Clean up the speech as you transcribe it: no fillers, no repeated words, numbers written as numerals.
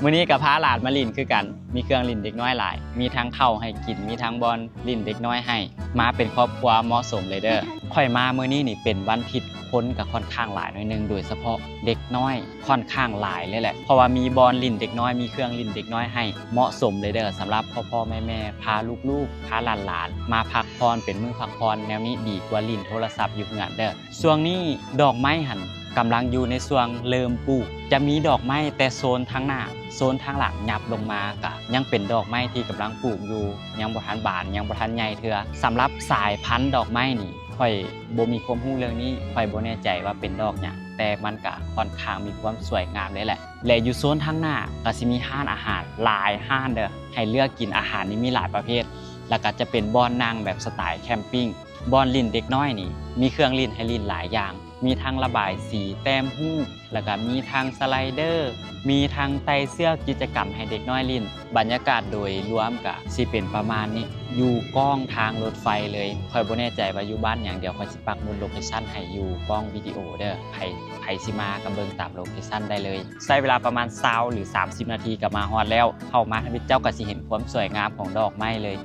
มื้อนี้กับพาหลานมาลินคือกันมีเครื่องลินเด็กน้อยหลายมีทั้งเข้าให้กินมีทั้งบอลลินเด็กน้อยให้มาเป็นครอบครัวเหมาะสมเลยเด้อค่อยมามื้อนี้นี่เป็นวันผิดคนกับค่อนข้างหลายหน่อยนึงโดยเฉพาะเด็กน้อยค่อนข้างหลายเลยแหละเพราะว่ามีบอลลินเด็กน้อยมีเครื่องลินเด็กน้อยให้เหมาะสมเลยเด้อสำหรับพ่อแม่พาลูกๆพาหลานมาพักผ่อนเป็นมื้อพักผ่อนแนวนี้ดีกว่าลินโทรศัพท์อยู่เฮือนเด้อช่วงนี้ดอกไม้หันกำลังอยู่ในช่วงเริ่มปลูกจะมีดอกไม้แต่โซนทางหน้าโซนทางหลังยับลงมากะยังเป็นดอกไม้ที่กำลังปลูกอยู่ยังบ่ทันบานยังบ่ทันใหญ่เทื่อสำหรับสายพันธุ์ดอกไม้นี่ค่อยบ่มีความรู้เรื่องนี้ค่อยบ่แน่ใจว่าเป็นดอกหยังแต่มันก็ค่อนข้างมีความสวยงามเลยแหละและอยู่โซนทางหน้าก็สิมีห้านอาหารหลายห้านเด้อให้เลือกกินอาหารนี่มีหลายประเภทแล้วก็จะเป็นบ่อนนั่งแบบสไตล์แคมปิ้งบ่อนลิ้นเด็กน้อยนี่มีเครื่องลิ้นให้ลิ้นหลายอย่างมีทั้งระบายสีแต้มหู้แล้วก็มีทั้งสไลเดอร์มีทั้งไต่เสื้อกิจกรรมให้เด็กน้อยลิ้นบรรยากาศโดยรวมก็สิเป็นประมาณนี้อยู่ก้องทางรถไฟเลยค่อยบ่แน่ใจว่าอยู่บ้านอย่างเดียวค่อยสิปักหมุดโลเคชั่นให้อยู่ก้องวิดีโอเด้อไผสิมาก็เบิ่งตามโลเคชั่นได้เลยใช้เวลาประมาณ20หรือ30นาทีก็มาฮอดแล้วเข้ามาทางเจ้าก็สิเห็นความสวยงามของดอกไม้เลย